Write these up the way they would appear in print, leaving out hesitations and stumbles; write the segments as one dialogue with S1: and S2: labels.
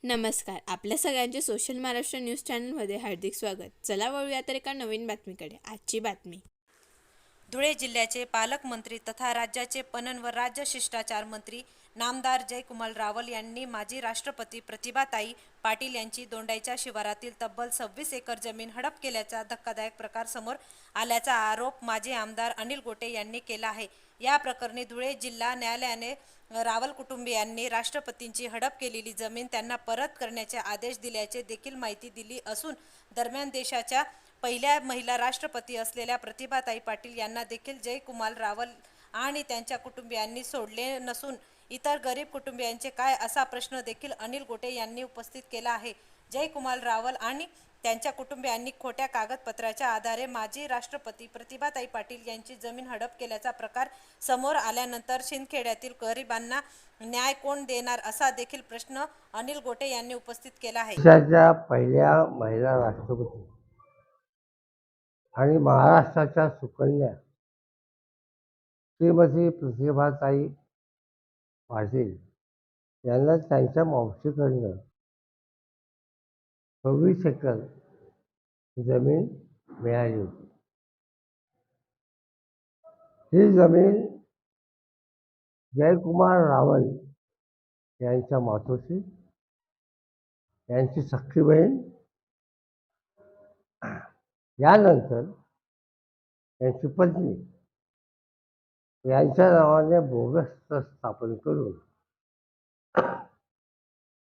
S1: नमस्कार. आपल्या सगळ्यांचे सोशल महाराष्ट्र न्यूज चॅनलमध्ये हार्दिक स्वागत. चला वळूया तर एका नवीन बातमीकडे. आजची बातमी.
S2: धुळे जिल्ह्याचे पालकमंत्री तथा राज्याचे पणन व राज्य शिष्टाचार मंत्री नामदार जयकुमार रावल यांनी माजी राष्ट्रपती प्रतिभाताई पाटील यांची दोंडाईच्या शिवारातील तब्बल 26 एकर जमीन हडप केल्याचा धक्कादायक प्रकार समोर आल्याचा आरोप माजी आमदार अनिल गोटे यांनी केला आहे. या प्रकरणी धुळे जिल्हा न्यायालयाने रावल कुटुंबियांनी राष्ट्रपतींची हडप केलेली जमीन त्यांना परत करण्याचे आदेश दिल्याचे देखील माहिती दिली असून, दरम्यान देशाच्या पहिल्या महिला राष्ट्रपती असलेल्या प्रतिभाताई पाटील यांना देखील जयकुमार रावल आणि त्यांच्या कुटुंबियांनी सोडले नसून इतर गरीब कुटुंबियांचे काय, असा प्रश्न देखील अनिल गोटे यांनी उपस्थित केला आहे. जयकुमार रावल आणि त्यांच्या कुटुंबियांनी खोट्या कागदपत्राच्या आधारे माजी राष्ट्रपती प्रतिभाताई पाटील यांची जमीन हडप केल्याचा प्रकार समोर आल्यानंतर शिंदखेड्यातील गरिबांना न्याय कोण देणार, असा देखील प्रश्न अनिल गोटे यांनी उपस्थित केला आहे.
S3: देशाच्या पहिल्या महिला राष्ट्रपती आणि महाराष्ट्राच्या सुकन्या श्रीमती प्रतिभाताई पाटील यांना त्यांच्या मावशीकडनं 26 एकर जमीन मिळाली होती. ही जमीन जयकुमार रावल यांच्या मातोश्री, यांची सख्खी बहीण, यानंतर त्यांची पत्नी यांच्या नावाने बोगस ट्रस्ट स्थापन करून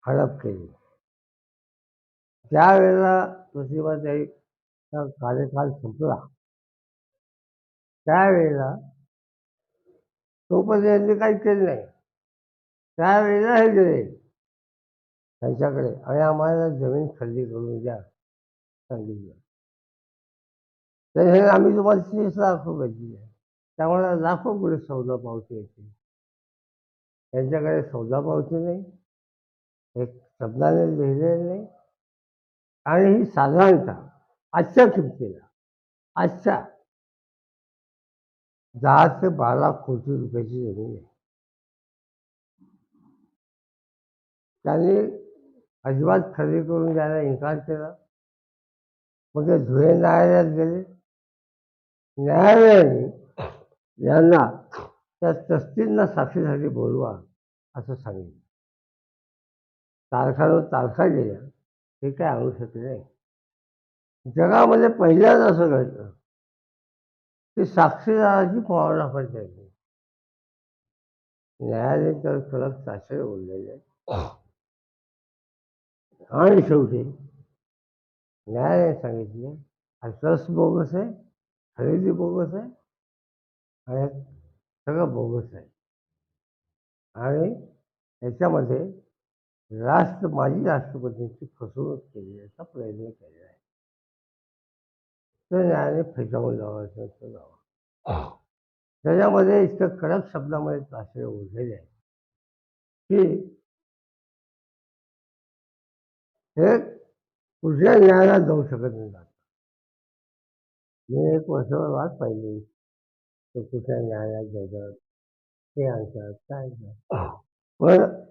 S3: हडप केली. त्यावेळेला प्रतिभाताईचा कार्यकाल संपला. त्यावेळेला तोपर्यंत यांनी काही केलं नाही. त्यावेळेला हे गेले त्यांच्याकडे आणि आम्हाला जमीन खरेदी करून द्या सांगितलं. तर आम्ही तुम्हाला 30 लाख रुपये दिले. त्यामुळे लाखो पुढे सौदा पावती येते. त्यांच्याकडे सौदा पावती नाही, एक शब्दाने लिहिलेलं नाही. आणि ही साधारणतः आजच्या किमतीला आजच्या 10 ते 12 कोटी रुपयाची जमीन आहे. त्यांनी अजिबात खरेदी करून द्यायला इन्कार केला. मग ते धुळे न्यायालयात गेले. न्यायालयाने यांना त्या ट्रस्टींना साक्षीसाठी बोलवा असं सांगितलं. तारखा गेल्या, हे काय आणू शकले नाही. जगामध्ये पहिल्यांदा असं घडलं की साक्षीदाराची पवाराफळ द्यायची. न्यायालय तर कडक साक्षर बोललेले आणि शेवटी न्यायालयाने सांगितले हा ट्रस्ट बोगस आहे, खरेदी बोगस आहे आणि सगळं बोगस आहे. आणि याच्यामध्ये माजी राष्ट्रपतींची फसवणूक केल्याचा प्रयत्न केलेला आहे. तर न्यायालयाने फेटाळून लावायचं. त्याच्यामध्ये इतकं कडक शब्दामध्ये ताशे ओढलेले आहे की हे कुठल्या न्यायालयात जाऊ शकत नाही. मी 1 वर्षभर वाट पाहिली तर कुठल्या न्यायालयात जातात, ते आणतात, काय आणतात. पण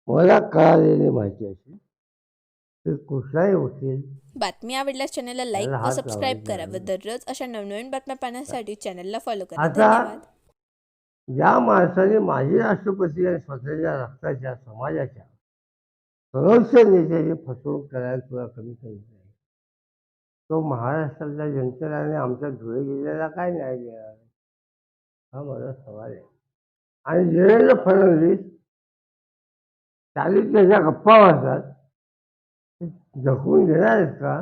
S3: मला कळालेली माहिती अशी की कुठलाही वकील
S1: बातमी आवडल्यास चॅनलला लाईक व सबस्क्राईब करा व दररोज अशा नवनवीन बातम्या पाहण्यासाठी चॅनलला फॉलो करा.
S3: आता
S1: धन्यवाद.
S3: ज्या माणसाने माजी राष्ट्रपती आणि स्वतःच्या रक्ताच्या समाजाच्या सर्वोच्च नेत्याची फसवणूक करायला तुला कमी करत नाही, तो महाराष्ट्रातल्या जनतेला आणि आमच्या धुळे जिल्ह्याला काय न्याय देणार, हा माझा सवाल आहे. आणि देवेंद्र फडणवीस त्याच्या गप्पा वाजतात, जखून घेणार आहेत का?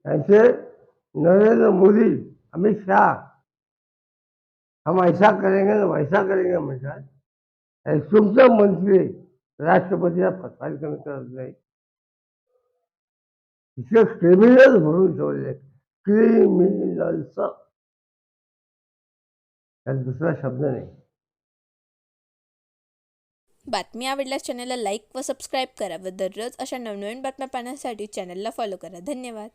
S3: त्यांचे नरेंद्र मोदी, अमित शाह हम ऐसा करेंगे ना वैसा करेंगे म्हणतात. तुमचं मंत्री राष्ट्रपतीला फसवायला कमी करत नाही. इतके क्रिमिनल म्हणून ठेवले, क्रिमिनल्स, त्यात दुसरा शब्द नाही.
S1: बातमी आवडल्यास चॅनलला लाईक व सबस्क्राईब करा व दररोज अशा नवनवीन बातम्या पाहण्यासाठी चॅनलला फॉलो करा. धन्यवाद.